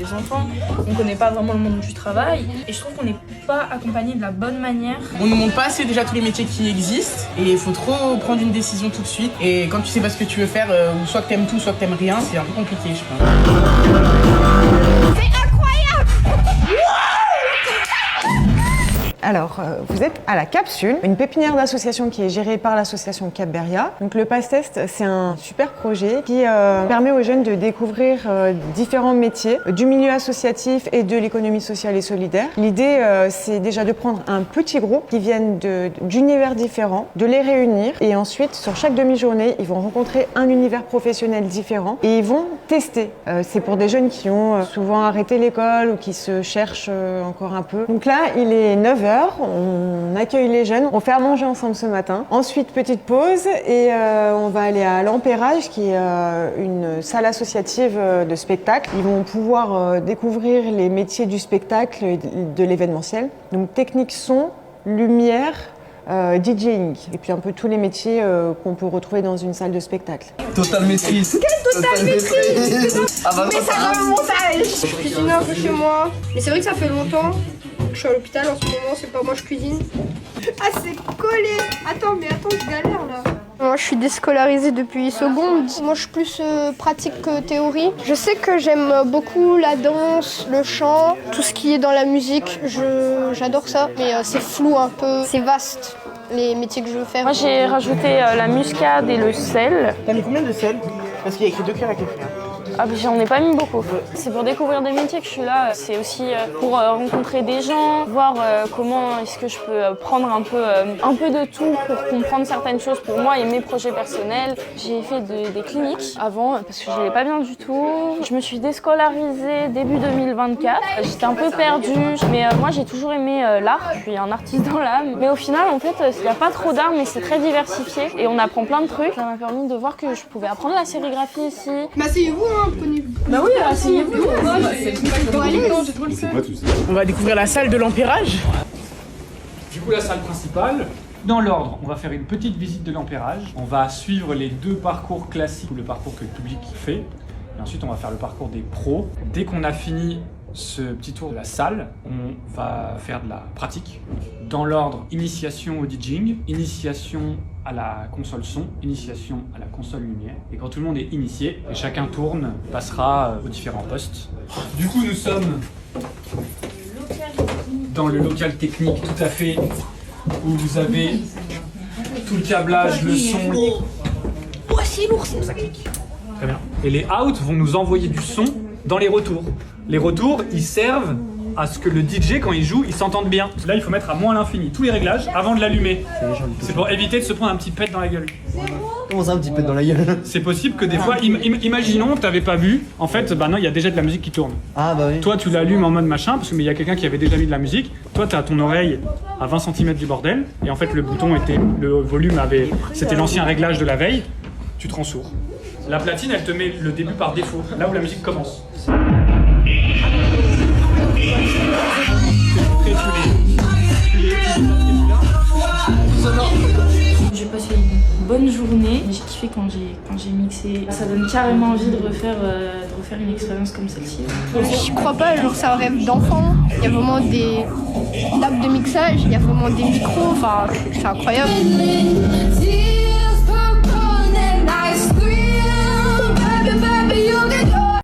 des enfants, on connaît pas vraiment le monde du travail et je trouve qu'on n'est pas accompagné de la bonne manière. On nous montre pas assez déjà tous les métiers qui existent et il faut trop prendre une décision tout de suite. Et quand tu sais pas ce que tu veux faire, ou soit que t'aimes tout, soit que t'aimes rien, c'est un peu compliqué, je pense. Alors, vous êtes à la Capsule, une pépinière d'association qui est gérée par l'association Cap Beria. Donc le PASTEST, c'est un super projet qui permet aux jeunes de découvrir différents métiers du milieu associatif et de l'économie sociale et solidaire. L'idée, c'est déjà de prendre un petit groupe qui viennent d'univers différents, de les réunir et ensuite, sur chaque demi-journée, ils vont rencontrer un univers professionnel différent et ils vont tester. C'est pour des jeunes qui ont souvent arrêté l'école ou qui se cherchent encore un peu. Donc là, il est 9h. On accueille les jeunes, on fait à manger ensemble ce matin. Ensuite, petite pause et on va aller à l'Ampérage qui est une salle associative de spectacle. Ils vont pouvoir découvrir les métiers du spectacle et de l'événementiel. Donc technique son, lumière, DJing et puis un peu tous les métiers qu'on peut retrouver dans une salle de spectacle. Total maîtrise. Quelle totale maîtrise. Ah bah, mais ça dans le montage. Je cuisine un peu chez moi. Mais c'est vrai que ça fait longtemps. Je suis à l'hôpital en ce moment, c'est pas moi je cuisine. Ah c'est collé. Attends, je galère là. Moi je suis déscolarisée depuis seconde. Moi je suis plus pratique que théorie. Je sais que j'aime beaucoup la danse, le chant, tout ce qui est dans la musique. J'adore ça. Mais c'est flou un peu, c'est vaste les métiers que je veux faire. Moi j'ai rajouté la muscade et le sel. T'as mis combien de sel? Parce qu'il y a écrit 2 cuillères à café. Ah, j'en ai pas mis beaucoup. C'est pour découvrir des métiers que je suis là. C'est aussi pour rencontrer des gens, voir comment est-ce que je peux prendre un peu de tout pour comprendre certaines choses pour moi et mes projets personnels. J'ai fait des cliniques avant parce que je n'allais pas bien du tout. Je me suis déscolarisée début 2024. J'étais un peu perdue, mais moi j'ai toujours aimé l'art. Je suis un artiste dans l'âme. Mais au final, en fait, il n'y a pas trop d'art, mais c'est très diversifié et on apprend plein de trucs. Ça m'a permis de voir que je pouvais apprendre la sérigraphie ici. Mais asseyez-vous, hein. Bah oui, asseyez-vous. On va découvrir la salle de l'Ampérage. Du coup, la salle principale. Dans l'ordre, on va faire une petite visite de l'Ampérage. On va suivre les 2 parcours classiques, ou le parcours que le public fait. Et ensuite, on va faire le parcours des pros. Dès qu'on a fini ce petit tour de la salle, on va faire de la pratique. Dans l'ordre, initiation au DJing, initiation à la console son, initiation à la console lumière. Et quand tout le monde est initié, et chacun tourne, passera aux différents postes. Du coup, nous sommes dans le local technique tout à fait, où vous avez tout le câblage, le son. Oh, c'est lourd, c'est Ça clique. Très bien. Et les outs vont nous envoyer du son dans les retours. Les retours, ils servent à ce que le DJ, quand il joue, il s'entende bien. Là, il faut mettre à moins l'infini tous les réglages avant de l'allumer. C'est pour éviter de se prendre un petit pet dans la gueule. Comment ça, un petit peu dans la gueule? C'est possible que des fois, imaginons, t'avais pas vu, en fait, bah non, il y a déjà de la musique qui tourne. Ah bah oui. Toi, tu l'allumes en mode machin, parce qu'il y a quelqu'un qui avait déjà mis de la musique. Toi, t'as ton oreille à 20 cm du bordel, et en fait, le bouton était, le volume avait, c'était l'ancien réglage de la veille. Tu te rends sourd. La platine, elle te met le début par défaut, là où la musique commence. J'ai passé une bonne journée. J'ai kiffé quand j'ai mixé. Ça donne carrément envie de refaire une expérience comme celle-ci. Je crois pas, genre c'est un rêve d'enfant. Il y a vraiment des nappes de mixage, il y a vraiment des micros, enfin c'est incroyable.